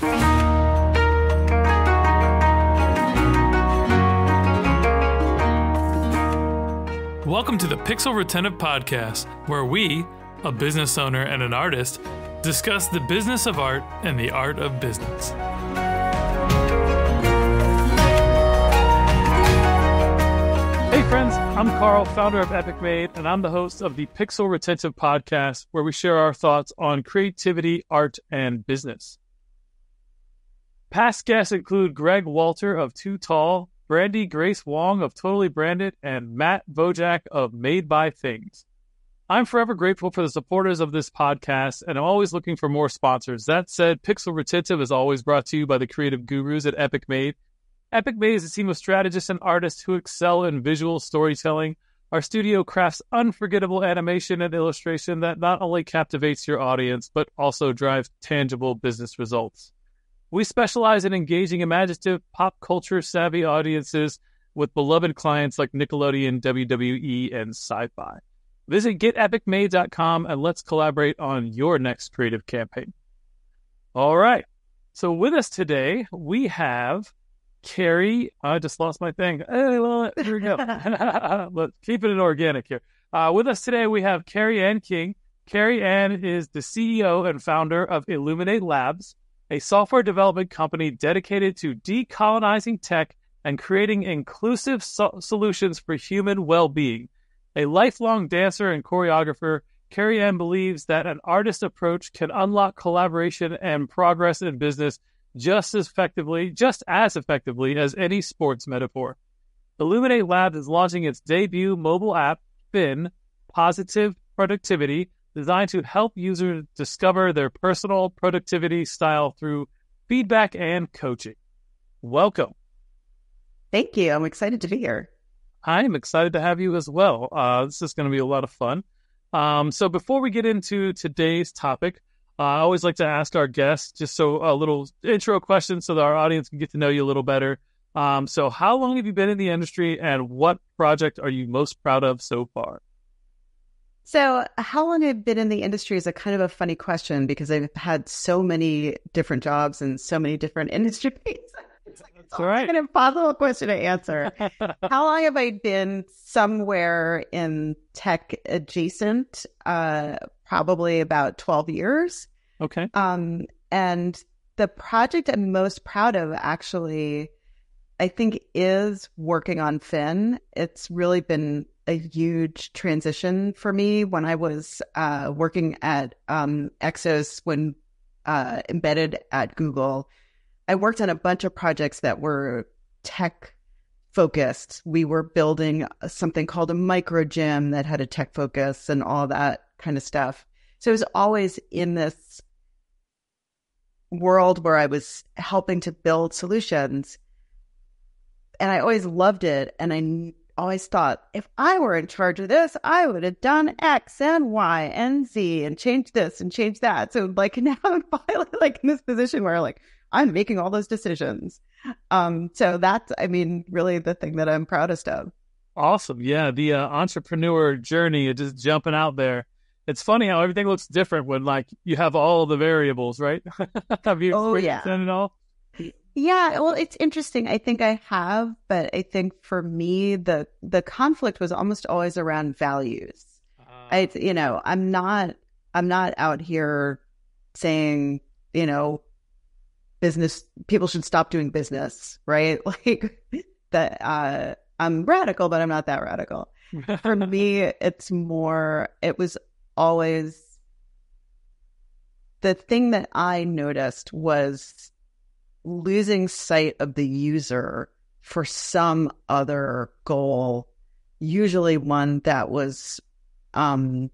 Welcome to the Pixel Retentive Podcast, where we, a business owner and an artist, discuss the business of art and the art of business. Hey friends, I'm Carl, founder of Epic Made, and I'm the host of the Pixel Retentive Podcast, where we share our thoughts on creativity, art, and business. Past guests include Greg Walter of Too Tall, Brandy Grace Wong of Totally Branded, and Matt Vojak of Made by Things. I'm forever grateful for the supporters of this podcast, and I'm always looking for more sponsors. That said, Pixel Retentive is always brought to you by the creative gurus at Epic Made. Epic Made is a team of strategists and artists who excel in visual storytelling. Our studio crafts unforgettable animation and illustration that not only captivates your audience, but also drives tangible business results. We specialize in engaging imaginative, pop culture savvy audiences with beloved clients like Nickelodeon, WWE, and Sci-Fi. Visit getepicmade.com and let's collaborate on your next creative campaign. All right. So with us today, we have Kerry. I just lost my thing. Hey, well, here we go. Let's keep it organic here. With us today, we have Kerry Ann King. Kerry Ann is the CEO and founder of Eluminate Labs, a software development company dedicated to decolonizing tech and creating inclusive solutions for human well-being. A lifelong dancer and choreographer, Kerry Ann believes that an artist approach can unlock collaboration and progress in business just as effectively as any sports metaphor. Eluminate Labs is launching its debut mobile app, Fin, Positive Productivity, designed to help users discover their personal productivity style through feedback and coaching. Welcome. Thank you. I'm excited to be here. I am excited to have you as well. This is going to be a lot of fun. So before we get into today's topic, I always like to ask our guests just a little intro question so that our audience can get to know you a little better. So how long have you been in the industry, and what project are you most proud of so far? So how long I've been in the industry is a kind of a funny question because I've had so many different jobs and so many different industries. It's all right. An impossible question to answer. How long have I been somewhere in tech adjacent? Probably about 12 years. Okay. And the project I'm most proud of, actually, I think, is working on Fin. It's really been a huge transition for me. When I was working at Exos, when embedded at Google, I worked on a bunch of projects that were tech focused. We were building something called a micro gym that had a tech focus and all that kind of stuff. So I was always in this world where I was helping to build solutions, and I always loved it. And I always thought, if I were in charge of this, I would have done X and Y and Z and changed this and changed that. So like now I'm finally like in this position where like I'm making all those decisions. So that's, I mean, really the thing that I'm proudest of. Awesome. Yeah. The entrepreneur journey is just jumping out there. It's funny how everything looks different when like you have all the variables, right? Have you experienced that at all? Yeah, well, it's interesting. I think I have, but I think for me, the conflict was almost always around values. I'm not out here saying, business people should stop doing business, right? Like that. I'm radical, but I'm not that radical. For me, it was always the thing that I noticed was losing sight of the user for some other goal, usually one that was some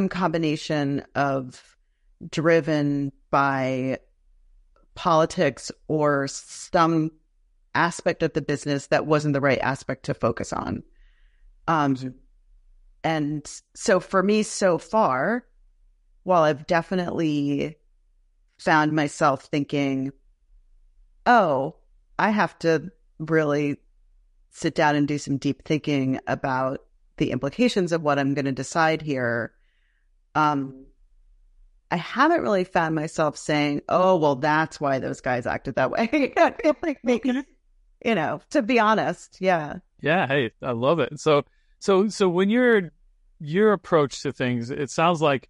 combination of driven by politics or some aspect of the business that wasn't the right aspect to focus on. And so for me so far, while I've definitely found myself thinking, oh, I have to really sit down and do some deep thinking about the implications of what I'm going to decide here. I haven't really found myself saying, "Oh, well, that's why those guys acted that way." Like maybe, to be honest, yeah. Yeah, hey, I love it. So when your approach to things, it sounds like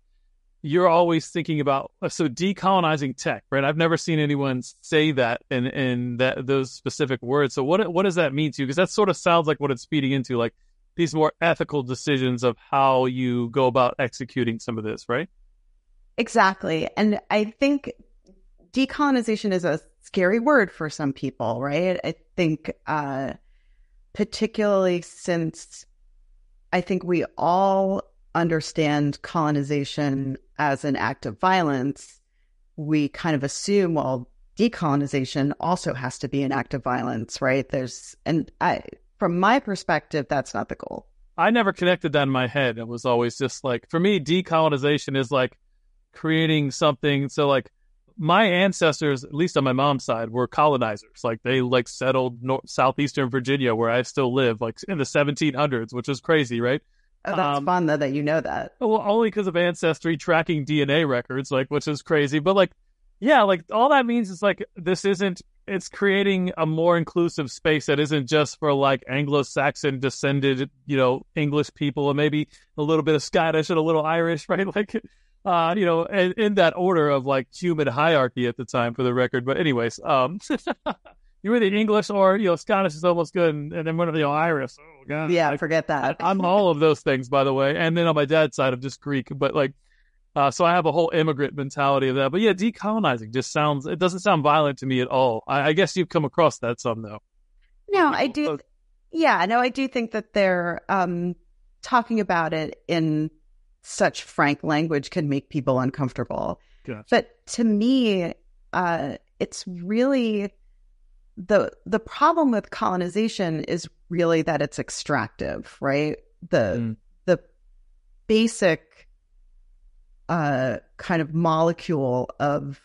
you're always thinking about so decolonizing tech, right? I've never seen anyone say that in that those specific words. So what does that mean to you? Because that sort of sounds like what it's feeding into, like these more ethical decisions of how you go about executing some of this, right? Exactly. And I think decolonization is a scary word for some people, right? I think particularly since I think we all understand colonization as an act of violence, we kind of assume, well, decolonization also has to be an act of violence, right? From my perspective, that's not the goal. I never connected that in my head. It was always just like, for me, decolonization is like creating something. So like my ancestors, at least on my mom's side, were colonizers. Like they like settled southeastern Virginia, where I still live, like in the 1700s, which is crazy, right? Oh, that's fun though that you know that. Well, only because of ancestry tracking DNA records, like, which is crazy. But like, yeah, like all that means is like it's creating a more inclusive space that isn't just for like Anglo-Saxon descended, English people, and maybe a little bit of Scottish and a little Irish, right? Like, in that order of like human hierarchy at the time, for the record. But anyways, you were the English or, Scottish is almost good. And then one of the Irish. Oh, God. Yeah, forget that. I'm all of those things, by the way. And then on my dad's side, I'm just Greek. But like, so I have a whole immigrant mentality of that. But yeah, decolonizing it doesn't sound violent to me at all. I guess you've come across that some, though. No, I do. Yeah, no, I do think that they're talking about it in such frank language can make people uncomfortable. Gotcha. But to me, it's really the problem with colonization is really that it's extractive, right? The basic kind of molecule of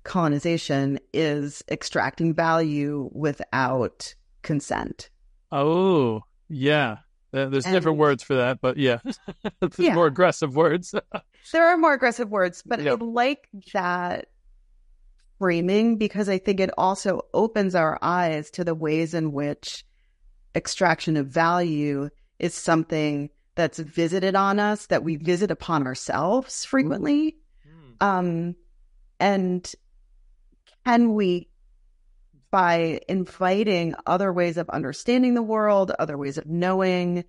colonization is extracting value without consent. Oh, yeah. There's different words for that, but yeah, more aggressive words. There are more aggressive words, but I like that framing because I think it also opens our eyes to the ways in which extraction of value is something that's visited on us, that we visit upon ourselves frequently. And can we, by inviting other ways of understanding the world, other ways of knowing,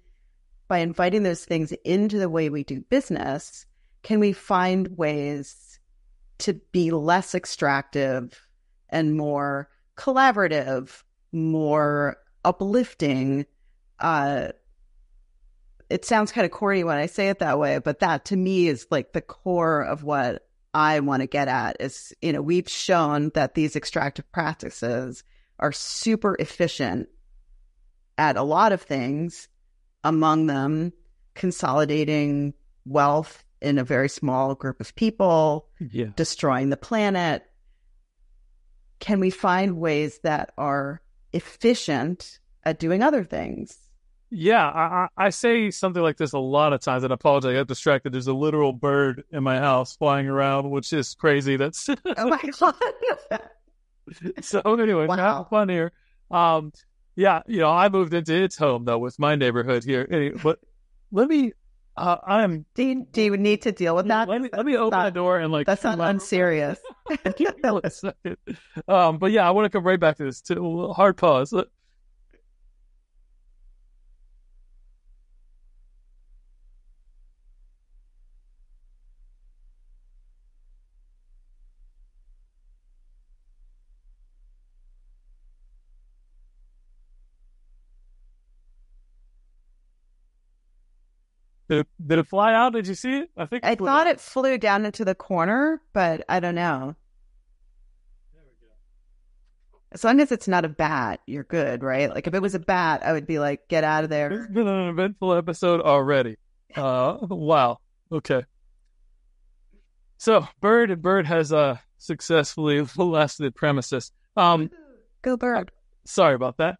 by inviting those things into the way we do business, can we find ways to be less extractive and more collaborative, more uplifting? It sounds kind of corny when I say it that way, but that to me is like the core of what I want to get at is, we've shown that these extractive practices are super efficient at a lot of things, among them consolidating wealth in a very small group of people, destroying the planet. Can we find ways that are efficient at doing other things? Yeah, I say something like this a lot of times, and I apologize. I got distracted. There's a literal bird in my house flying around, which is crazy. That's oh my God. So anyway, have fun here. Yeah, I moved into its home though with my neighborhood here. Anyway, but let me. Do you need to deal with that? Let me open the door and like. That's not unserious. But yeah, I want to come right back to this. Hard pause. Did it fly out? Did you see it? I thought it flew down into the corner, but I don't know. There we go. As long as it's not a bat, you're good, right? Like if it was a bat, I would be like, get out of there. It's been an eventful episode already. Wow. Okay. So Bird has successfully left the premises. Go Bird. Sorry about that.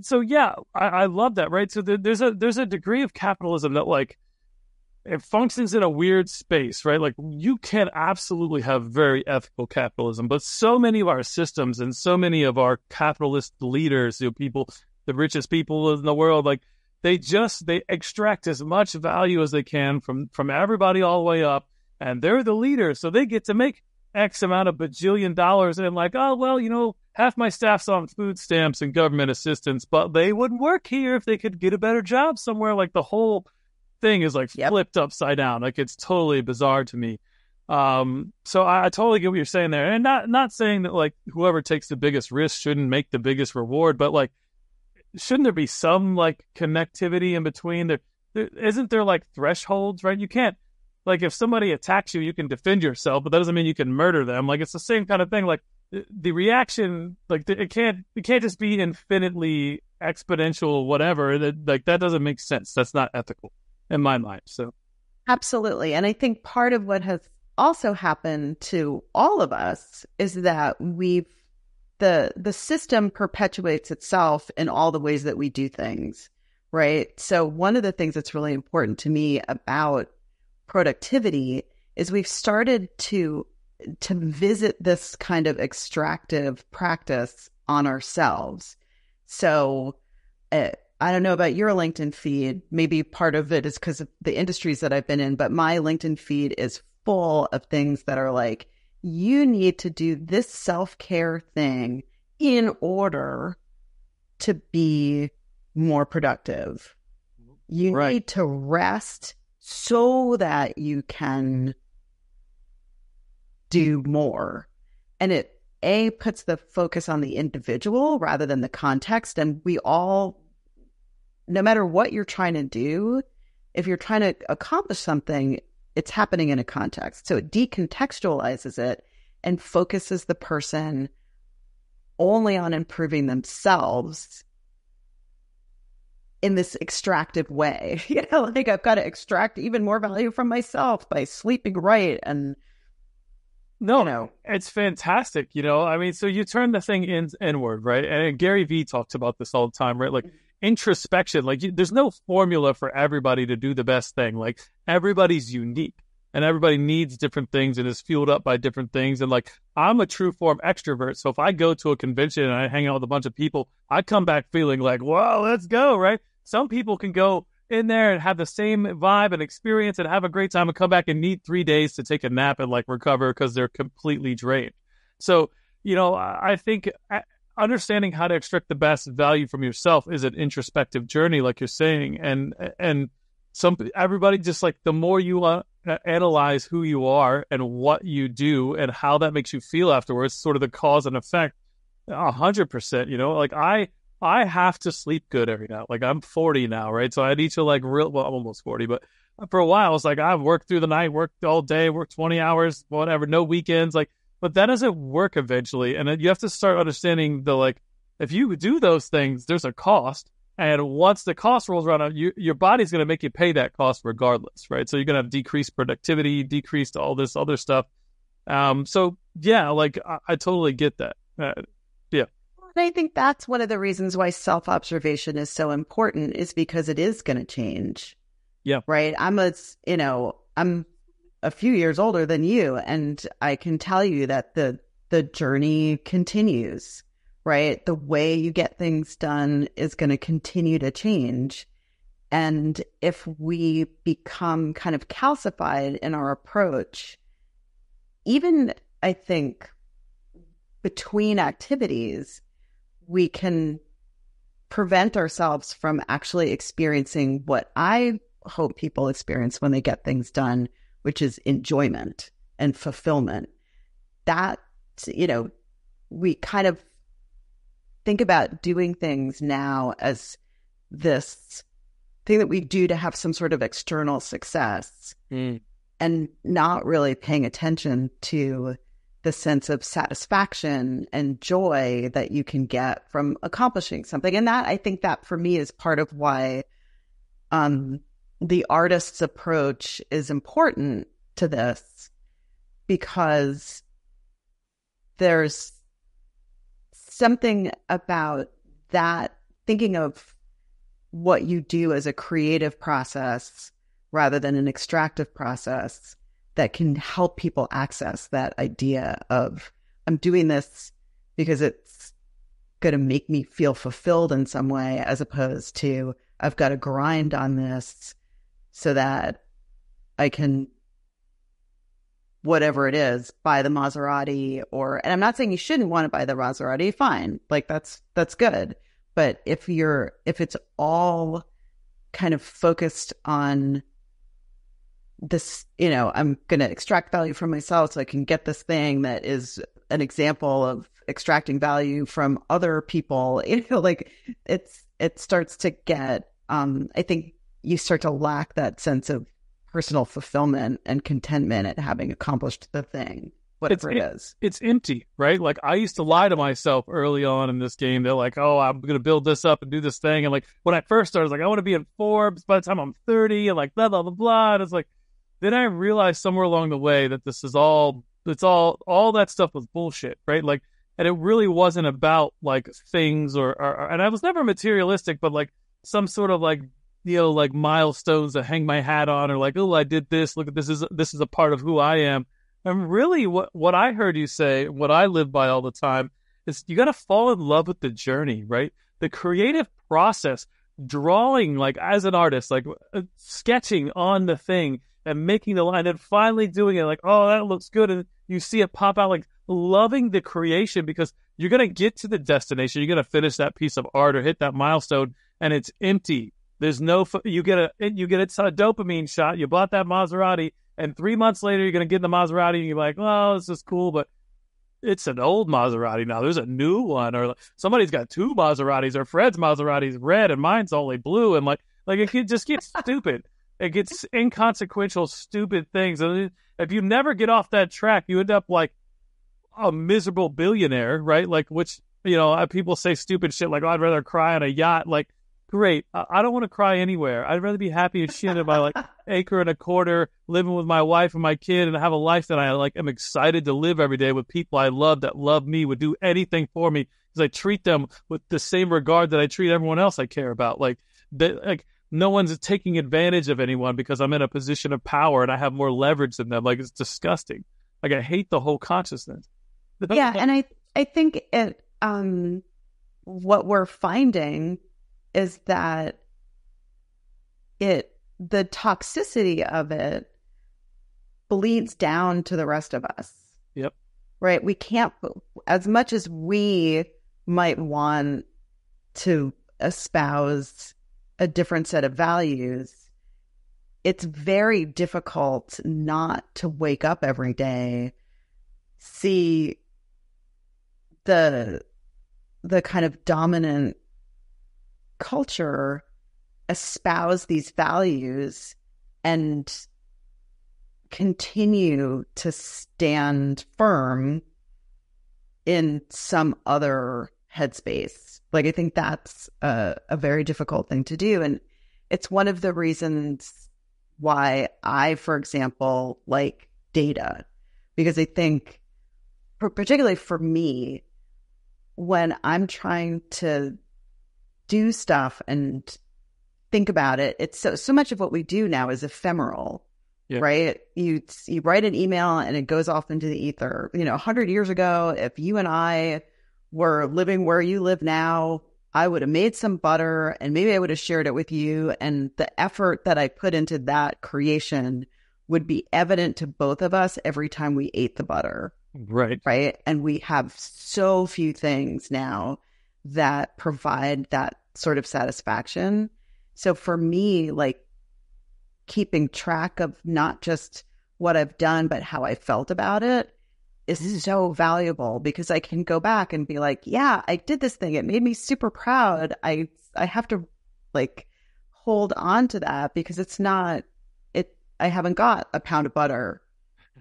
So yeah, I love that, right? So there's a degree of capitalism that like it functions in a weird space, right? Like you can absolutely have very ethical capitalism, but so many of our systems and so many of our capitalist leaders, people, the richest people in the world, like they extract as much value as they can from everybody all the way up, and they're the leaders, so they get to make X amount of bajillion dollars, and like, oh well, half my staff's on food stamps and government assistance, but they wouldn't work here if they could get a better job somewhere. Like the whole thing is like flipped upside down. Like it's totally bizarre to me. So I totally get what you're saying there, and not saying that like whoever takes the biggest risk shouldn't make the biggest reward, but like shouldn't there be some like connectivity in between? There isn't there like thresholds, right? You can't, like if somebody attacks you, you can defend yourself, but that doesn't mean you can murder them. Like it's the same kind of thing. Like the reaction, like it can't just be infinitely exponential, whatever. That doesn't make sense. That's not ethical in my mind. So absolutely. And I think part of what has also happened to all of us is that the system perpetuates itself in all the ways that we do things, right? So one of the things that's really important to me about productivity is we've started to visit this kind of extractive practice on ourselves. So I don't know about your LinkedIn feed. Maybe part of it is because of the industries that I've been in, but my LinkedIn feed is full of things that are like, you need to do this self-care thing in order to be more productive. You need to rest so that you can do more. And it puts the focus on the individual rather than the context. And we all, no matter what you're trying to do, if you're trying to accomplish something, it's happening in a context. So it decontextualizes it and focuses the person only on improving themselves in this extractive way. Like I've got to extract even more value from myself by sleeping right. And it's fantastic. I mean, so you turn the thing inward, right? And Gary Vee talks about this all the time, right? Like introspection, like there's no formula for everybody to do the best thing. Like everybody's unique and everybody needs different things and is fueled up by different things. And like, I'm a true form extrovert. So if I go to a convention and I hang out with a bunch of people, I come back feeling like, whoa, let's go, right? Some people can go in there and have the same vibe and experience and have a great time and come back and need 3 days to take a nap and like recover because they're completely drained. So, I think understanding how to extract the best value from yourself is an introspective journey, like you're saying. And everybody, just like the more you analyze who you are and what you do and how that makes you feel afterwards, sort of the cause and effect, 100%, like I have to sleep good every night. Like I'm 40 now, right? So I need to I'm almost 40, but for a while, it's like I've worked through the night, worked all day, worked 20 hours, whatever, no weekends. Like, but that doesn't work eventually. And you have to start understanding if you do those things, there's a cost. And once the cost rolls around, your body's going to make you pay that cost regardless, right? So you're going to have decreased productivity, decreased all this other stuff. So yeah, like I totally get that. Yeah. And I think that's one of the reasons why self-observation is so important, is because it is going to change. Yeah. Right. I'm a few years older than you, and I can tell you that the journey continues, right? The way you get things done is going to continue to change. And if we become kind of calcified in our approach, even I think between activities, we can prevent ourselves from actually experiencing what I hope people experience when they get things done, which is enjoyment and fulfillment. That, we kind of think about doing things now as this thing that we do to have some sort of external success and not really paying attention to the sense of satisfaction and joy that you can get from accomplishing something. And I think that for me is part of why the artist's approach is important to this, because there's something about that, thinking of what you do as a creative process rather than an extractive process that can help people access that idea of, I'm doing this because it's going to make me feel fulfilled in some way, as opposed to I've got to grind on this so that I can, whatever it is, buy the Maserati. And I'm not saying you shouldn't want to buy the Maserati, fine. Like that's good. But if it's all kind of focused on this, I'm going to extract value from myself so I can get this thing that is an example of extracting value from other people, like it starts to get, I think you start to lack that sense of personal fulfillment and contentment at having accomplished the thing, whatever it is. It's empty, right? Like I used to lie to myself early on in this game. They're like, oh, I'm going to build this up and do this thing. And like when I first started, I was like, I want to be in Forbes by the time I'm 30 and like blah, blah, blah, blah. And it's like, then I realized somewhere along the way that this is all that stuff was bullshit, right? Like, and it really wasn't about like things or and I was never materialistic, but like some sort of like, like milestones to hang my hat on, or like, oh, I did this. Look at this is a part of who I am. And really what I heard you say, what I live by all the time is you got to fall in love with the journey, right? The creative process, drawing like as an artist, like sketching on the thing and making the line and finally doing it like, oh, that looks good. And you see it pop out, like loving the creation, because you're going to get to the destination. You're going to finish that piece of art or hit that milestone and it's empty. There's no, you get a dopamine shot. You bought that Maserati and 3 months later, you're going to get in the Maserati and you're like, well, this is cool, but it's an old Maserati now. There's a new one, or somebody's got 2 Maseratis, or Fred's Maserati's red and mine's only blue. And like it just gets stupid. It gets inconsequential, stupid things. And if you never get off that track, you end up like a miserable billionaire, right? Like, which, people say stupid shit like, oh, I'd rather cry on a yacht. Like, great. I don't want to cry anywhere. I'd rather be happy as shit in my like acre and a quarter, living with my wife and my kid, and have a life that I like am excited to live every day with people I love that love me, would do anything for me because I treat them with the same regard that I treat everyone else I care about. Like no one's taking advantage of anyone because I'm in a position of power and I have more leverage than them. Like, it's disgusting. Like, I hate the whole consciousness. Yeah, and I think what we're finding is that the toxicity of it bleeds down to the rest of us. Yep. Right? We can't, as much as we might want to espouse a different set of values, it's very difficult not to wake up every day, see the kind of dominant culture espouse these values and continue to stand firm in some other headspace. Like, I think that's a very difficult thing to do. And it's one of the reasons why I, for example, like data, because I think, particularly for me, when I'm trying to do stuff and think about it, it's so much of what we do now is ephemeral. Yeah. Right? You write an email and it goes off into the ether. 100 years ago, if you and I were living where you live now, I would have made some butter and maybe I would have shared it with you. And the effort that I put into that creation would be evident to both of us every time we ate the butter. Right. Right. And we have so few things now that provide that sort of satisfaction. So for me, like, keeping track of not just what I've done, but how I felt about it is so valuable, because I can go back and be like, yeah, I did this thing. It made me super proud. I have to like hold on to that, because it's not it. I haven't got a pound of butter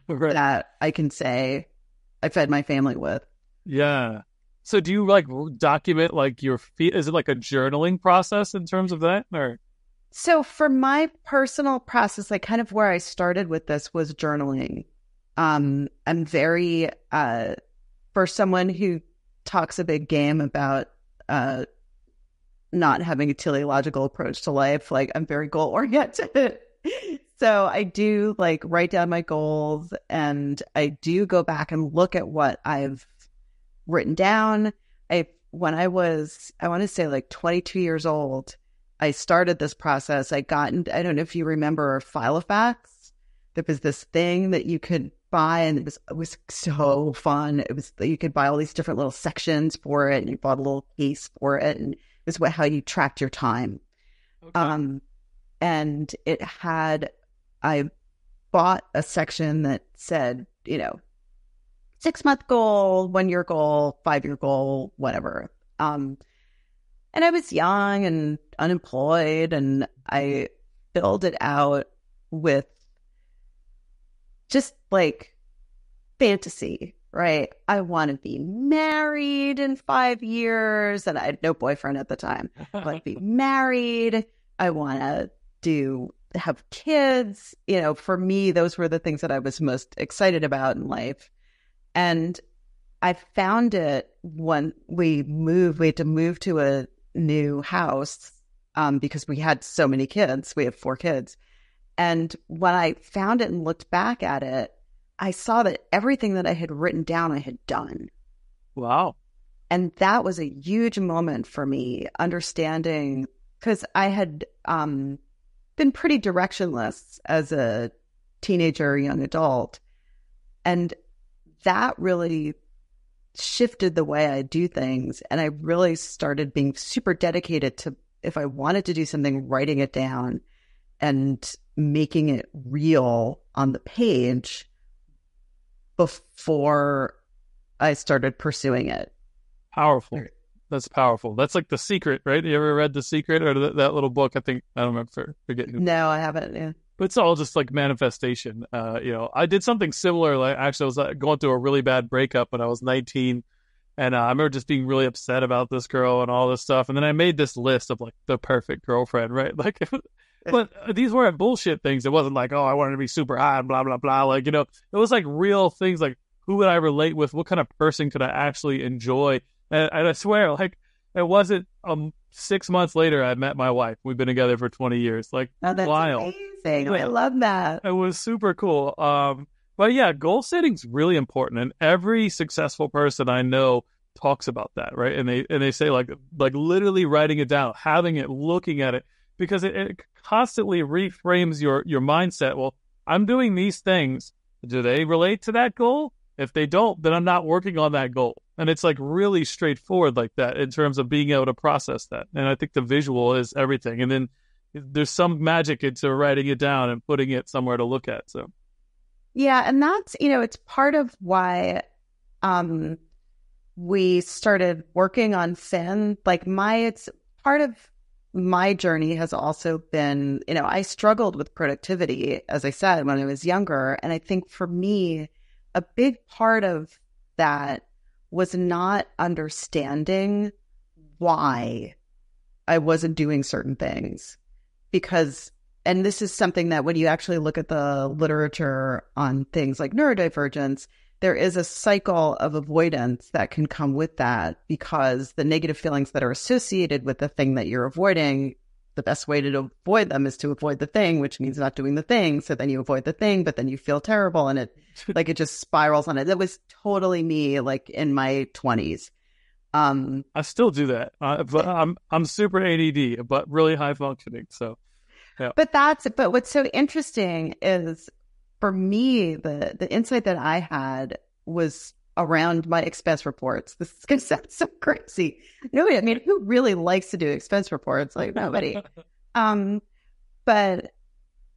right. that I can say I fed my family with. Yeah. So do you like document like is it like a journaling process in terms of that, or? So for my personal process, like kind of where I started with this was journaling. I'm very, for someone who talks a big game about not having a teleological approach to life, like I'm very goal oriented. So I do like write down my goals, and I do go back and look at what I've written down. When I was, I want to say like 22 years old, I started this process. I don't know if you remember Filofax. There was this thing that you could buy, and it was so fun. It was, you could buy all these different little sections for it, and you bought a little case for it, and it was how you tracked your time. Okay. And I bought a section that said, 6-month goal, 1-year goal, 5-year goal, whatever. And I was young and unemployed, and I filled it out with just like fantasy, right? I want to be married in 5 years, and I had no boyfriend at the time. I want to be married. I want to have kids. For me, those were the things that I was most excited about in life. And I found it when we had to move to a new house because we had so many kids. We have 4 kids. And when I found it and looked back at it, I saw that everything that I had written down, I had done. Wow. And that was a huge moment for me, understanding, because I had been pretty directionless as a teenager, young adult. And that really shifted the way I do things. And I really started being super dedicated to, if I wanted to do something, writing it down and making it real on the page before I started pursuing it. Powerful. That's powerful. That's like The Secret, right? You ever read The Secret or that little book? I don't remember. Forget who. No, I haven't. Yeah. But it's all just like manifestation. I did something similar. Like, actually, I was going through a really bad breakup when I was 19. And I remember just being really upset about this girl and all this stuff. And then I made this list of like the perfect girlfriend, right? Like, but these weren't bullshit things. It wasn't like, oh, I wanted to be super hot, blah, blah, blah. Like, it was like real things, like who would I relate with? What kind of person could I actually enjoy? And I swear, like, it wasn't 6 months later I met my wife. We've been together for 20 years. Like, Oh, that's wild. amazing. I love that. It was super cool. But yeah, goal setting's really important, and every successful person I know talks about that, right? And they say like literally writing it down, having it, looking at it, because it constantly reframes your mindset. Well, I'm doing these things. Do they relate to that goal? If they don't, then I'm not working on that goal. And it's like really straightforward like that in terms of being able to process that. And I think the visual is everything. And then there's some magic into writing it down and putting it somewhere to look at. So yeah, and that's, it's part of why we started working on Finn. Like it's part of my journey has also been, I struggled with productivity, as I said, when I was younger. And I think for me, a big part of that was not understanding why I wasn't doing certain things. Because, and this is something that when you actually look at the literature on things like neurodivergence, there is a cycle of avoidance that can come with that, because the negative feelings that are associated with the thing that you're avoiding, the best way to avoid them is to avoid the thing, which means not doing the thing. So then you avoid the thing, but then you feel terrible, and it just spirals on it. That was totally me, like in my 20s. I still do that, but I'm super ADD, but really high functioning. So, yeah. But what's so interesting is, for me, the insight that I had was around my expense reports. This is going to sound so crazy. Nobody, I mean, who really likes to do expense reports? Like, nobody. But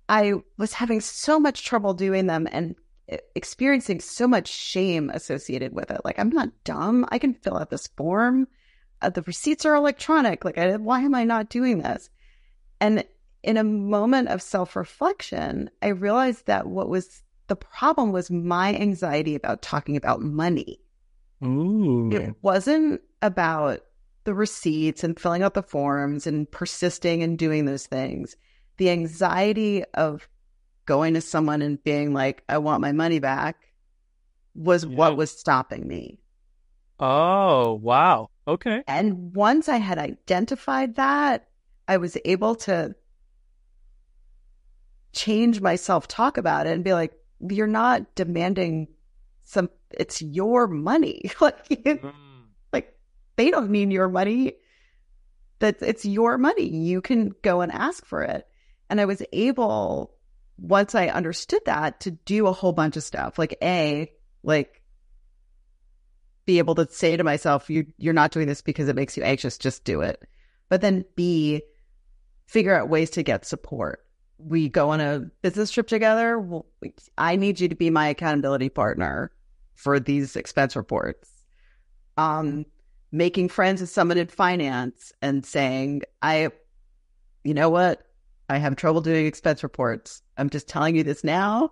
I was having so much trouble doing them and experiencing so much shame associated with it. Like, I'm not dumb. I can fill out this form. The receipts are electronic. Like, why am I not doing this? And in a moment of self-reflection, I realized that what was the problem was my anxiety about talking about money. Ooh. It wasn't about the receipts and filling out the forms and persisting and doing those things. The anxiety of going to someone and being like, I want my money back, was what was stopping me. Oh, wow. Okay. And once I had identified that, I was able to change my self-talk about it and be like, you're not demanding it's your money. Like they don't need your money. That it's your money. You can go and ask for it. And I was able, once I understood that, to do a whole bunch of stuff. Like be able to say to myself, you're not doing this because it makes you anxious, just do it. But then B, figure out ways to get support. We go on a business trip together. Well, I need you to be my accountability partner for these expense reports. Making friends with someone in finance and saying, you know what? I have trouble doing expense reports. I'm just telling you this now.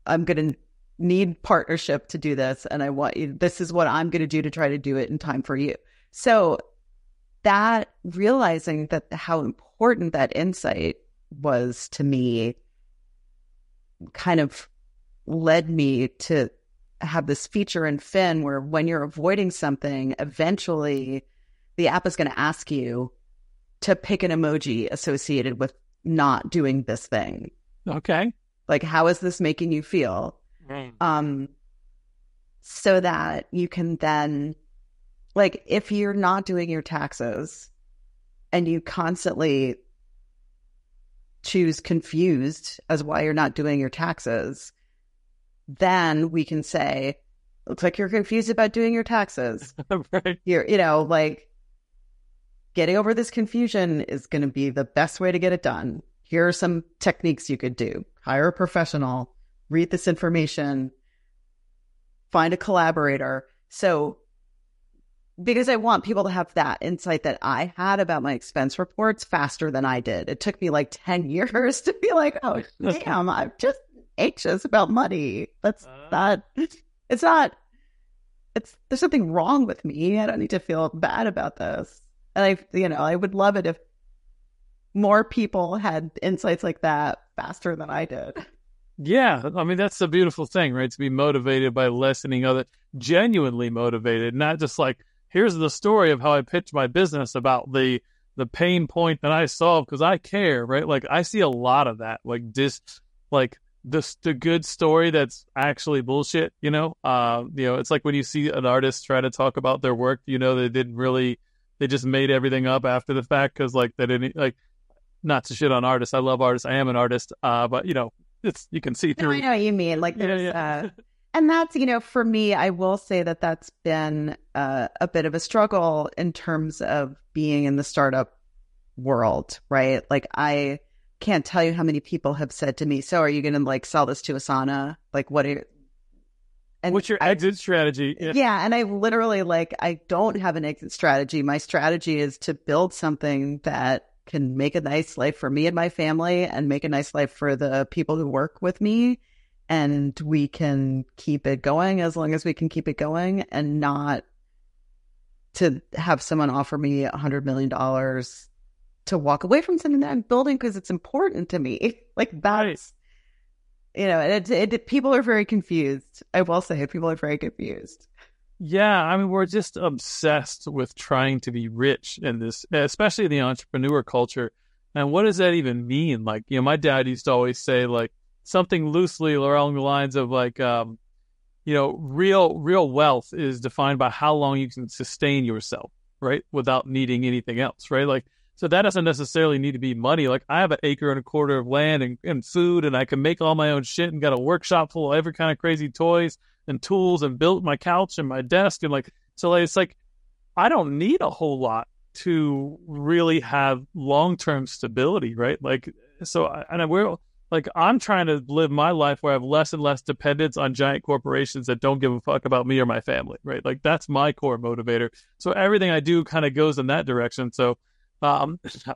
I'm going to need partnership to do this. And this is what I'm going to do to try to do it in time for you. So that realizing that how important that insight was to me kind of led me to have this feature in Fin where when you're avoiding something, eventually the app is going to ask you to pick an emoji associated with not doing this thing. Okay. Like, how is this making you feel? So that you can then, like, if you're not doing your taxes and you constantly choose confused as why you're not doing your taxes, then we can say, looks like you're confused about doing your taxes. Right. You're, like, getting over this confusion is going to be the best way to get it done. Here are some techniques you could do. Hire a professional, read this information, find a collaborator. So, because I want people to have that insight that I had about my expense reports faster than I did. It took me like 10 years to be like, oh, damn, I'm just anxious about money. There's something wrong with me. I don't need to feel bad about this. And I would love it if more people had insights like that faster than I did. Yeah, I mean, that's the beautiful thing, right? To be motivated by listening other, genuinely motivated, not just like, here's the story of how I pitched my business about the pain point that I solved because I care, right? Like, I see a lot of that, the good story that's actually bullshit, it's like when you see an artist try to talk about their work, they just made everything up after the fact because like they didn't, like, not to shit on artists. I love artists. I am an artist. But you can see through. No, I know what you mean. Like there's, and that's, for me, I will say that that's been a bit of a struggle in terms of being in the startup world, right? Like I can't tell you how many people have said to me, so are you going to like sell this to Asana? Like what's your exit strategy? Yeah. And I literally I don't have an exit strategy. My strategy is to build something that can make a nice life for me and my family and make a nice life for the people who work with me. And we can keep it going as long as we can keep it going, and not to have someone offer me $100 million to walk away from something that I'm building because it's important to me. Like that's, people are very confused. I will say people are very confused. Yeah, I mean, we're just obsessed with trying to be rich in this, especially in the entrepreneur culture. And what does that even mean? Like, my dad used to always say, like, something loosely along the lines of, like, real wealth is defined by how long you can sustain yourself, right, without needing anything else, right? Like, so that doesn't necessarily need to be money. Like, I have an acre and a quarter of land and food, and I can make all my own shit and got a workshop full of every kind of crazy toys and tools and built my couch and my desk. And it's like, I don't need a whole lot to really have long-term stability, right? Like, I'm trying to live my life where I have less and less dependence on giant corporations that don't give a fuck about me or my family, right? Like, that's my core motivator. So everything I do kind of goes in that direction. So, I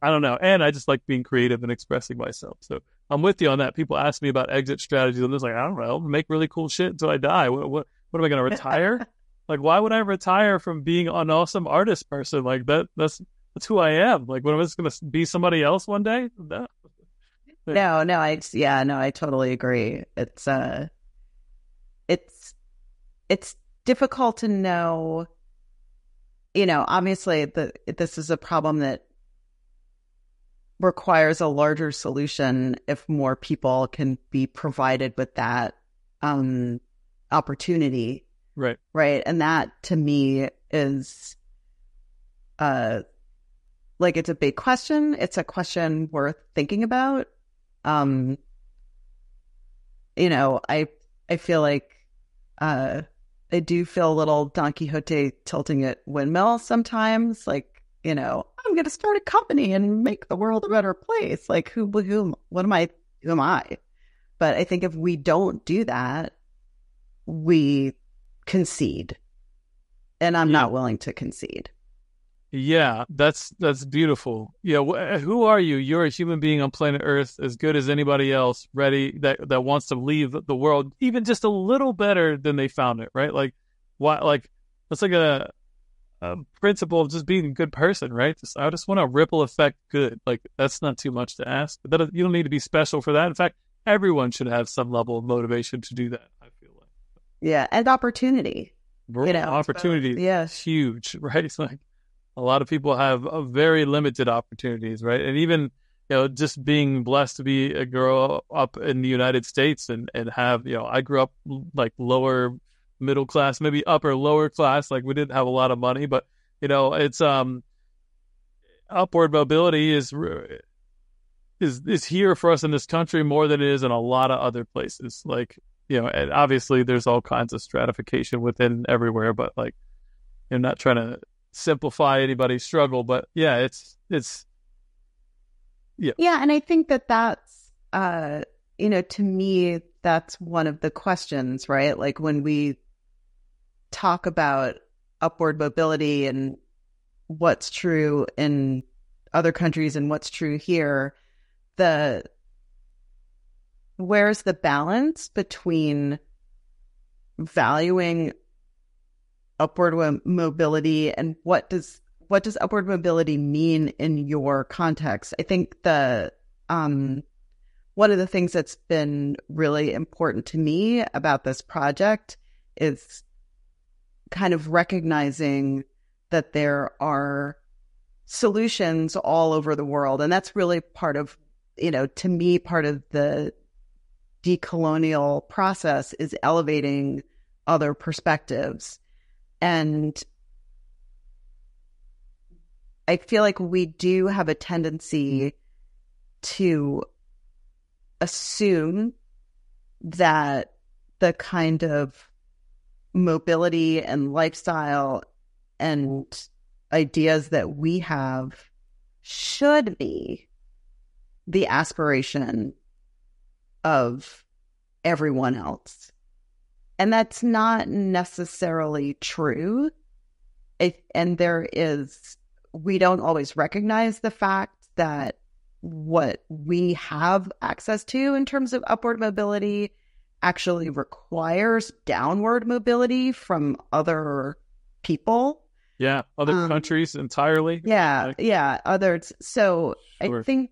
don't know. And I just like being creative and expressing myself. So I'm with you on that. People ask me about exit strategies. I'm just like, I don't know, make really cool shit until I die. What am I going to retire? Like, why would I retire from being an awesome artist person? Like that's who I am. Like, what am I just going to be somebody else one day? No. I totally agree. It's difficult to know, obviously this is a problem that requires a larger solution if more people can be provided with that opportunity. Right. Right. And that to me is like, it's a big question. It's a question worth thinking about. You know, I feel like I do feel a little Don Quixote tilting at windmill sometimes. Like, you know, I'm going to start a company and make the world a better place. Like, who am I? But I think if we don't do that, we concede. And I'm not willing to concede. Yeah, that's beautiful. Yeah, who are you? You're a human being on planet Earth, as good as anybody else, ready that wants to leave the world even just a little better than they found it, right? Like, why? Like, that's like a principle of just being a good person, right? I just want to ripple effect good. Like, that's not too much to ask. But you don't need to be special for that. In fact, everyone should have some level of motivation to do that, I feel like. Yeah, and opportunity. You know, opportunity is huge, right? It's like a lot of people have very limited opportunities, right? And even, you know, just being blessed to grow up in the United States and have, you know, I grew up like lower middle class, maybe upper lower class. Like, we didn't have a lot of money, but, you know, it's upward mobility is here for us in this country more than it is in a lot of other places. Like, you know, and obviously there's all kinds of stratification within everywhere, but like, you're not trying to simplify anybody's struggle, but yeah, it's yeah. And I think that's you know, to me, that's one of the questions, right? Like, when we talk about upward mobility and what's true in other countries and what's true here, where's the balance between valuing upward mobility and what does upward mobility mean in your context? I think one of the things that's been really important to me about this project is kind of recognizing that there are solutions all over the world. And that's really part of, you know, to me, part of the decolonial process is elevating other perspectives. And I feel like we do have a tendency to assume that the kind of mobility and lifestyle and ideas that we have should be the aspiration of everyone else. And that's not necessarily true. We don't always recognize the fact that what we have access to in terms of upward mobility actually requires downward mobility from other people. Yeah, other countries entirely. Yeah, others. So sure. I think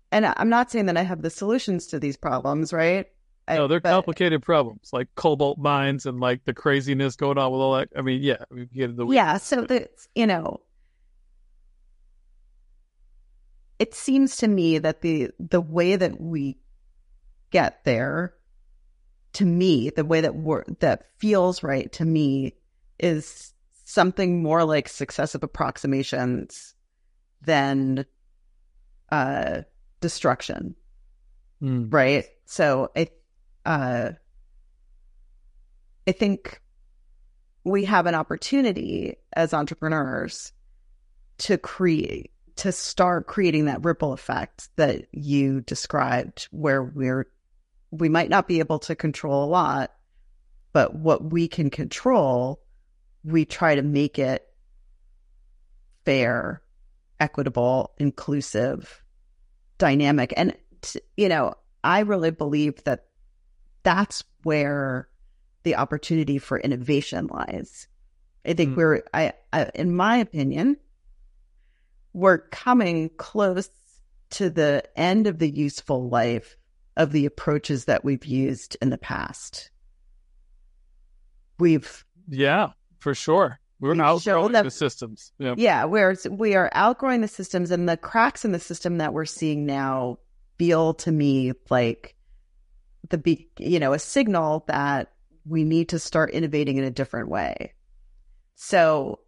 and I'm not saying that I have the solutions to these problems, right? No, they're complicated problems, like cobalt mines and like the craziness going on with all that. I mean, yeah. So you know, it seems to me that the way that we get there, to me, the way that feels right to me is something more like successive approximations than destruction, right? So I think we have an opportunity as entrepreneurs to start creating that ripple effect that you described, where we might not be able to control a lot, but what we can control, we try to make it fair, equitable, inclusive, dynamic. And, you know, I really believe that that's where the opportunity for innovation lies. I think in my opinion, we're coming close to the end of the useful life of the approaches that we've used in the past. Yeah, for sure. We're We've shown outgrowing that the systems. Yeah. Yeah, we are outgrowing the systems, and the cracks in the system that we're seeing now feel to me like a signal that we need to start innovating in a different way. So,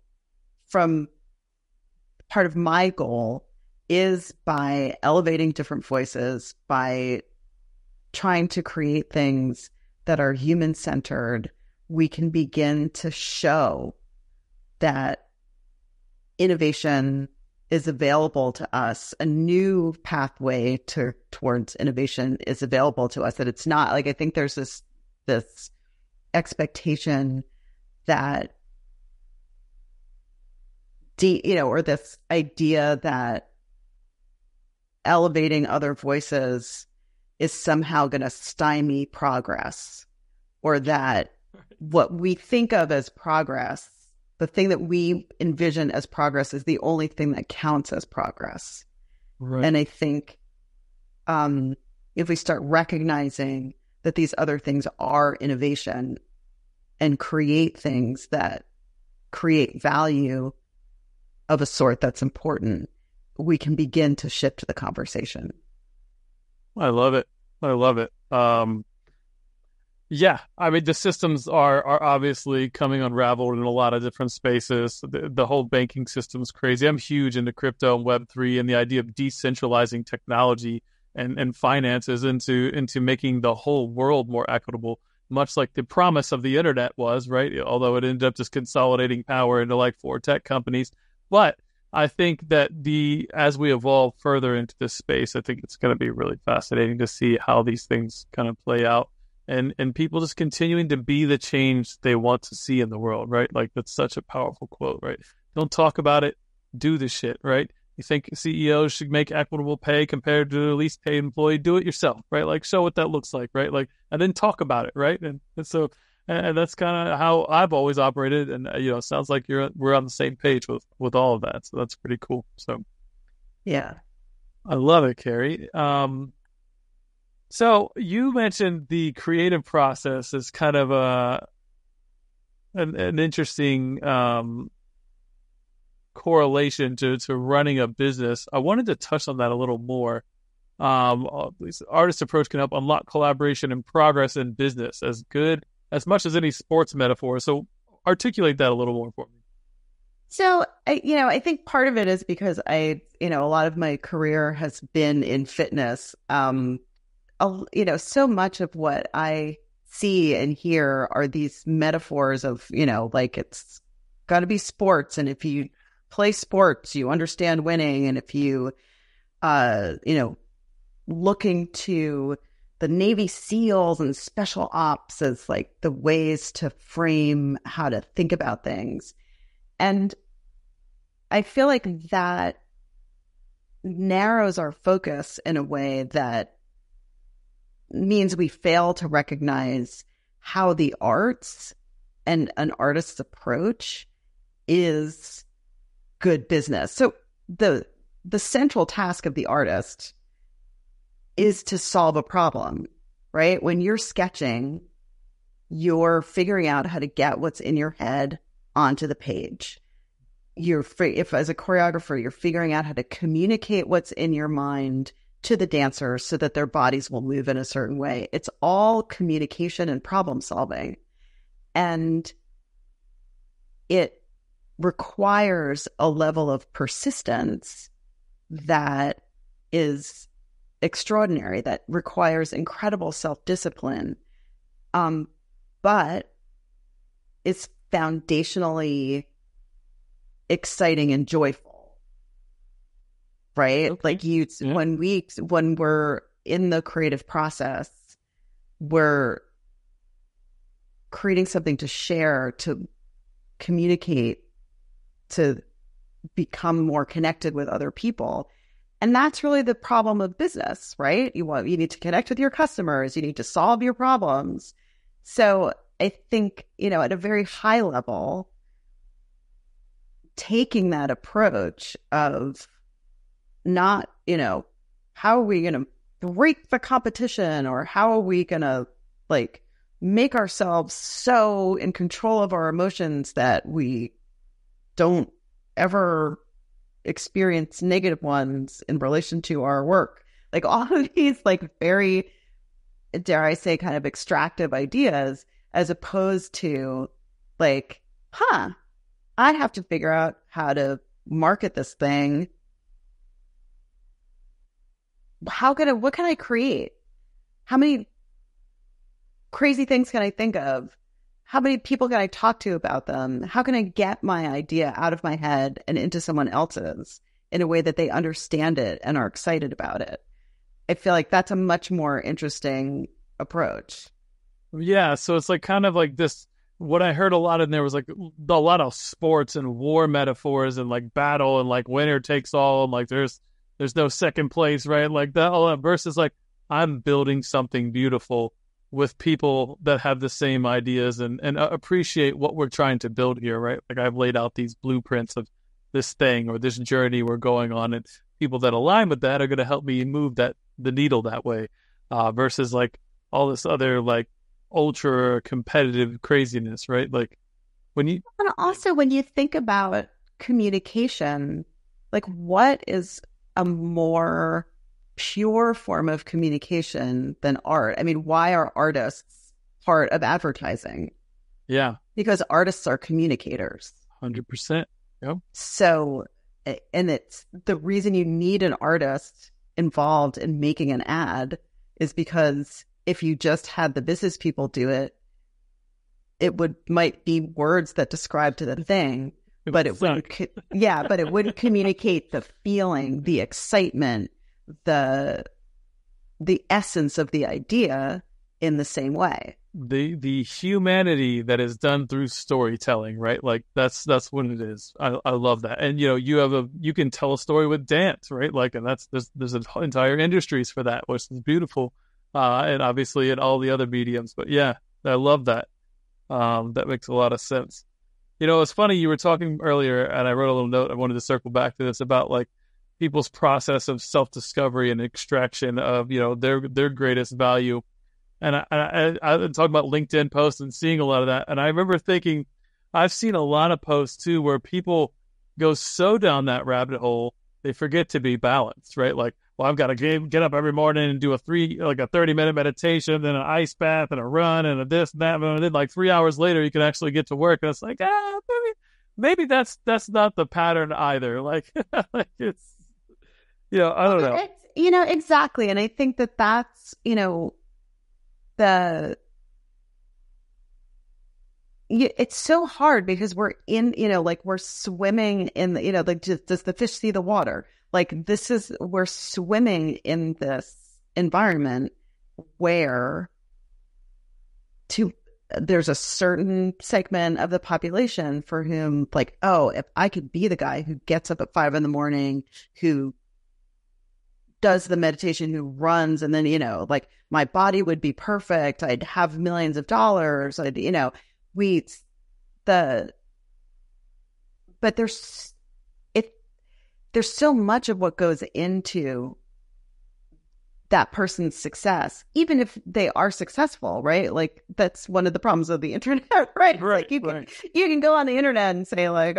from part of my goal is by elevating different voices, by trying to create things that are human-centered, we can begin to show that innovation is available to us. A new pathway towards innovation is available to us. That it's not like, I think there's this expectation that or this idea that elevating other voices is somehow going to stymie progress, or that what we think of as progress, the thing that we envision as progress, is the only thing that counts as progress. Right. And I think if we start recognizing that these other things are innovation and create things that create value of a sort that's important, we can begin to shift the conversation. I love it. I love it. Yeah, I mean, the systems are obviously coming unraveled in a lot of different spaces. The whole banking system's crazy. I'm huge into crypto and Web3 and the idea of decentralizing technology and finances into making the whole world more equitable, much like the promise of the internet was, right? Although it ended up just consolidating power into like 4 tech companies. But I think that as we evolve further into this space, I think it's going to be really fascinating to see how these things kind of play out. And people just continuing to be the change they want to see in the world, right? Like, that's such a powerful quote, right? Don't talk about it, do the shit, right? You think CEOs should make equitable pay compared to the least paid employee? Do it yourself, right? Like, show what that looks like, right? Like, and then talk about it, right? And so that's kind of how I've always operated. And it sounds like we're on the same page with all of that. So that's pretty cool. So yeah, I love it, Kerry. So you mentioned the creative process as kind of an interesting correlation to running a business. I wanted to touch on that a little more. This artist approach can help unlock collaboration and progress in business as much as any sports metaphor. So articulate that a little more for me. So, I think part of it is because a lot of my career has been in fitness. So much of what I see and hear are these metaphors of, like, it's got to be sports. And if you play sports, you understand winning. And if you, looking to the Navy SEALs and special ops as like the ways to frame how to think about things. And I feel like that narrows our focus in a way that means we fail to recognize how the arts and an artist's approach is good business. So the central task of the artist is to solve a problem, right? When you're sketching, you're figuring out how to get what's in your head onto the page. If as a choreographer, you're figuring out how to communicate what's in your mind to the dancers so that their bodies will move in a certain way. It's all communication and problem solving. And it requires a level of persistence that is extraordinary, that requires incredible self-discipline, but it's foundationally exciting and joyful, right? Okay. Like when we're in the creative process, we're creating something to share, to communicate, to become more connected with other people. And that's really the problem of business, right? You need to connect with your customers. You need to solve your problems. So I think, at a very high level, taking that approach of not, how are we going to break the competition, or how are we going to make ourselves so in control of our emotions that we don't ever experience negative ones in relation to our work. Like all of these like very, dare I say, kind of extractive ideas, as opposed to like, I have to figure out how to market this thing. What can I create? How many crazy things can I think of? How many people can I talk to about them? How can I get my idea out of my head and into someone else's in a way that they understand it and are excited about it? I feel like that's a much more interesting approach. Yeah, so it's like kind of like this. What I heard a lot in there was like a lot of sports and war metaphors and like battle and like winner takes all and like there's no second place, right? Like that all that versus like I'm building something beautiful with people that have the same ideas and appreciate what we're trying to build here, right? Like I've laid out these blueprints of this thing or this journey we're going on, and people that align with that are going to help me move the needle that way, versus like all this other like ultra competitive craziness, right? Like and also when you think about communication, like what is a more pure form of communication than art? I mean, why are artists part of advertising? Yeah, because artists are communicators. 100%. Yep. So, and it's the reason you need an artist involved in making an ad is because if you just had the business people do it, might be words that describe to the thing, but it wouldn't, but it wouldn't communicate the feeling, the excitement, the essence of the idea in the same way. The humanity that is done through storytelling, right? Like that's what it is. I love that. And you can tell a story with dance, right? Like, and there's entire industries for that, which is beautiful. And obviously in all the other mediums, but yeah, I love that. That makes a lot of sense. It's funny, you were talking earlier and I wrote a little note. I wanted to circle back to this about like people's process of self-discovery and extraction of, their greatest value. And I talking about LinkedIn posts and seeing a lot of that. And I remember thinking, I've seen a lot of posts too, where people go so down that rabbit hole, they forget to be balanced, right? Like, well, I've got to get up every morning and do a 30-minute meditation, then an ice bath and a run and a this and that. And then like 3 hours later, you can actually get to work. And it's like, maybe that's not the pattern either. Like, like it's, I don't know. Exactly. And I think that's, it's so hard because we're in, we're swimming in the, like, does the fish see the water? Like we're swimming in this environment where there's a certain segment of the population for whom like, oh, if I could be the guy who gets up at 5 a.m, who does the meditation, who runs, and then, like my body would be perfect. I'd have millions of dollars. But there's so much of what goes into that person's success, even if they are successful, right? Like that's one of the problems of the internet, right? Right. Like you can go on the internet and say like,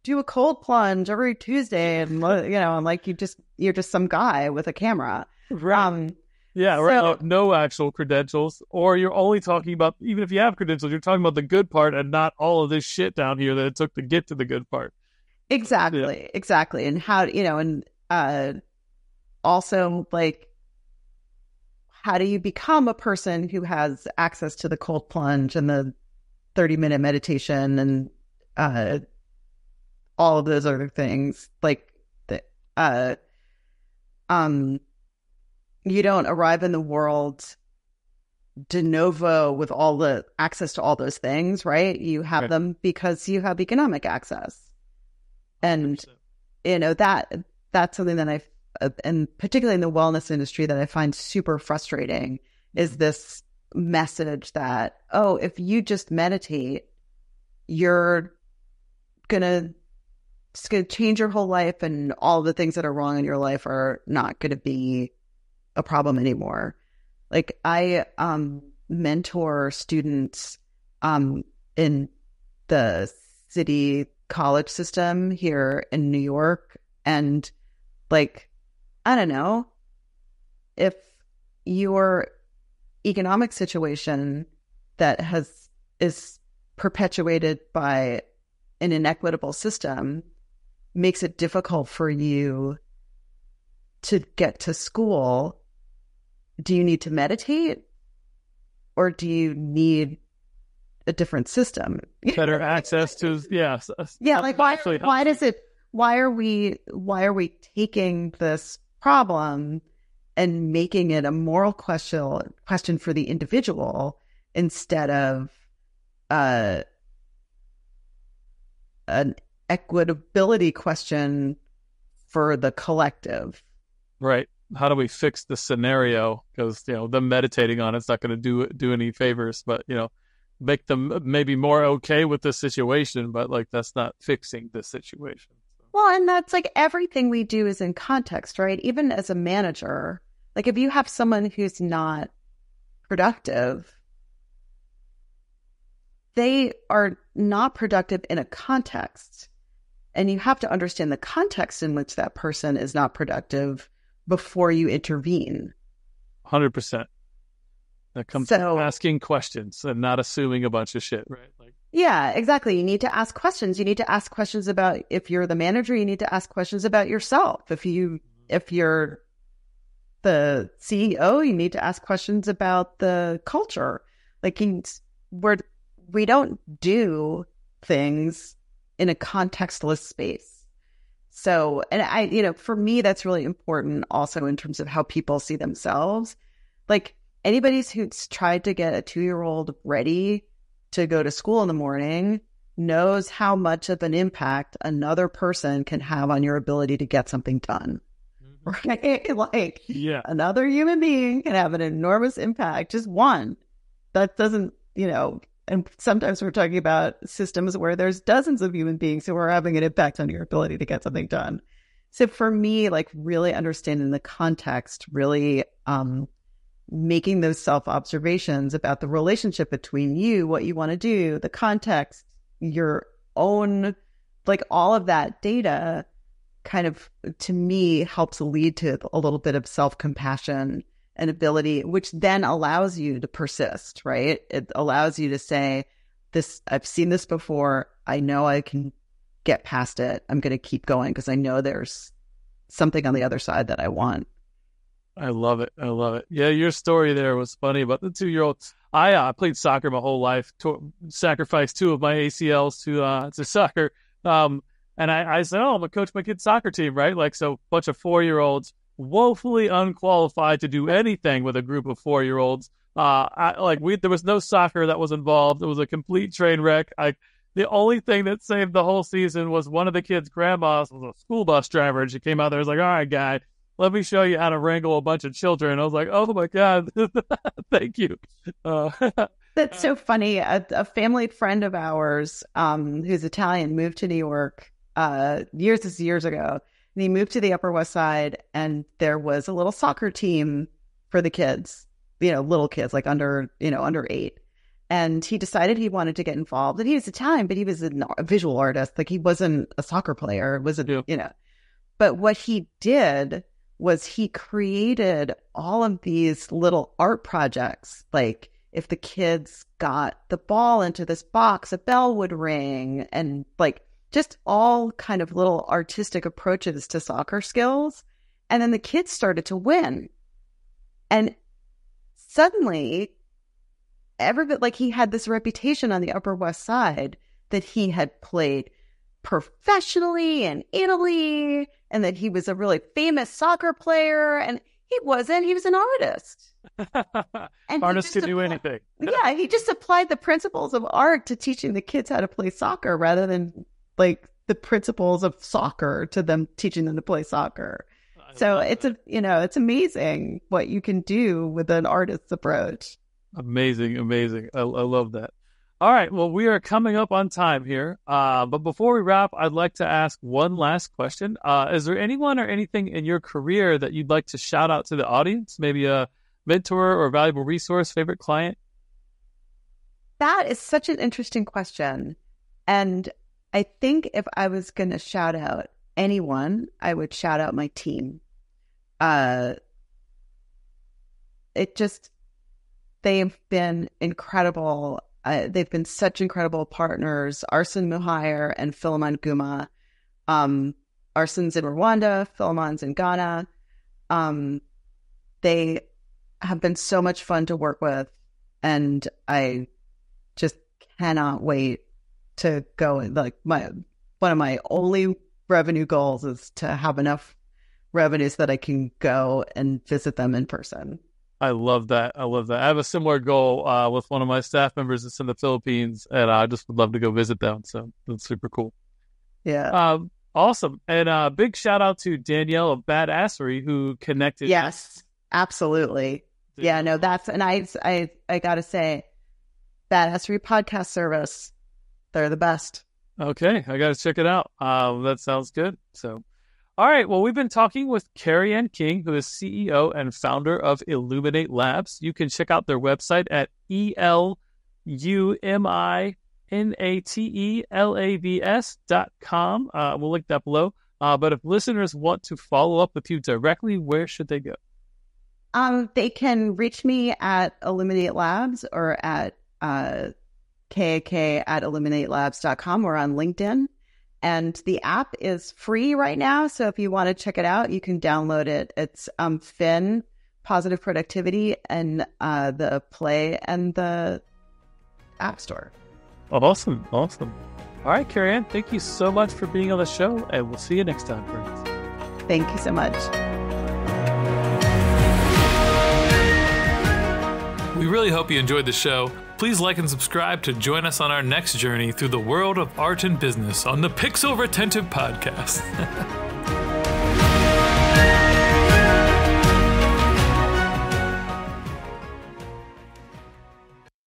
do a cold plunge every Tuesday, and and like you're just some guy with a camera. Right. Yeah, right. No actual credentials, or you're only talking about, even if you have credentials, you're talking about the good part and not all of this shit down here that it took to get to the good part. Exactly, exactly. And how, and also like, how do you become a person who has access to the cold plunge and the 30-minute meditation and all of those other things? Like, you don't arrive in the world de novo with all the access to all those things, right? You have them because you have economic access. And, 100%. That's something that and particularly in the wellness industry, that I find super frustrating is this message that, oh, if you just meditate, it's going to change your whole life, and all the things that are wrong in your life are not going to be a problem anymore. Like I mentor students in the city college system here in New York. And like, I don't know, if your economic situation that is perpetuated by an inequitable system makes it difficult for you to get to school, do you need to meditate or do you need a different system? Better access to, like why are we taking this problem and making it a moral question for the individual instead of an equitability question for the collective? Right. How do we fix the scenario? Because, them meditating on it's not going to do any favors, but, make them maybe more okay with the situation, but like that's not fixing the situation. Well, and that's like everything we do is in context, right? Even as a manager, like if you have someone who's not productive, they are not productive in a context. And you have to understand the context in which that person is not productive before you intervene. 100%. That comes from asking questions and not assuming a bunch of shit, right? Yeah, exactly. You need to ask questions. You need to ask questions about, if you're the manager, you need to ask questions about yourself. If you're the CEO, you need to ask questions about the culture. Like we don't do things in a contextless space. So, and for me, that's really important also in terms of how people see themselves. Like anybody who's tried to get a 2-year-old ready to go to school in the morning knows how much of an impact another person can have on your ability to get something done. Right? Like, another human being can have an enormous impact, just one. That doesn't, and sometimes we're talking about systems where there's dozens of human beings who are having an impact on your ability to get something done. So for me, like really understanding the context, really making those self-observations about the relationship between you, what you want to do, the context, your own, like all of that data kind of, to me, helps lead to a little bit of self-compassion and ability, which then allows you to persist, right? It allows you to say, I've seen this before. I know I can get past it. I'm going to keep going because I know there's something on the other side that I want. I love it. Yeah, your story there was funny about the 2-year-old. I played soccer my whole life, sacrificed 2 of my ACLs to soccer. And I said, I'm going to coach my kid's soccer team, right? Like, so a bunch of 4-year-olds, woefully unqualified to do anything with a group of 4-year-olds. There was no soccer that was involved. It was a complete train wreck. The only thing that saved the whole season was one of the kids' grandmas was a school bus driver, and she came out there and was like, all right, guy, let me show you how to wrangle a bunch of children. I was like, oh my God, thank you. That's so funny. A family friend of ours, who's Italian, moved to New York years ago. And he moved to the Upper West Side, and there was a little soccer team for the kids, little kids, like under 8. And he decided he wanted to get involved. And he was Italian, but he was a visual artist. Like he wasn't a soccer player. But what he did was he created all of these little art projects. Like if the kids got the ball into this box, a bell would ring, and like just all kind of little artistic approaches to soccer skills. And then the kids started to win. And suddenly, he had this reputation on the Upper West Side that he had played professionally in Italy and that he was a really famous soccer player. And he wasn't. He was an artist. And artists can do anything. Yeah, he just applied the principles of art to teaching the kids how to play soccer rather than like the principles of soccer to them, teaching them to play soccer. So it's amazing what you can do with an artist's approach. Amazing. I love that. All right. Well, we are coming up on time here. But before we wrap, I'd like to ask one last question. Is there anyone or anything in your career that you'd like to shout out to the audience? Maybe a mentor or a valuable resource, favorite client? That is such an interesting question. And I think if I was going to shout out anyone, I would shout out my team. They've been incredible. They've been such incredible partners. Arsen Muhair and Philemon Guma. Arsen's in Rwanda, Philemon's in Ghana. They have been so much fun to work with, and I just cannot wait to go. Like one of my only revenue goals is to have enough revenues that I can go and visit them in person. I love that. I have a similar goal with one of my staff members that's in the Philippines, and I just would love to go visit them. So that's super cool. Yeah. Awesome. And big shout out to Danielle of Badassery who connected. Yes, absolutely. Yeah, no, and I gotta say, Badassery podcast service, they're the best. Okay, I gotta check it out. That sounds good. So, all right. Well, we've been talking with Kerry Ann King, who is CEO and founder of Eluminate Labs. You can check out their website at eluminatelabs.com. We'll link that below. But if listeners want to follow up with you directly, where should they go? They can reach me at Eluminate Labs or at kak@eluminatelabs.com or on LinkedIn. And the app is free right now. So if you want to check it out, you can download it. It's Fin, Positive Productivity, and the Play and the App Store. Awesome. All right, Kerry Ann, thank you so much for being on the show, and we'll see you next time, friends. Thank you so much. We really hope you enjoyed the show. Please like and subscribe to join us on our next journey through the world of art and business on the Pixel Retentive Podcast.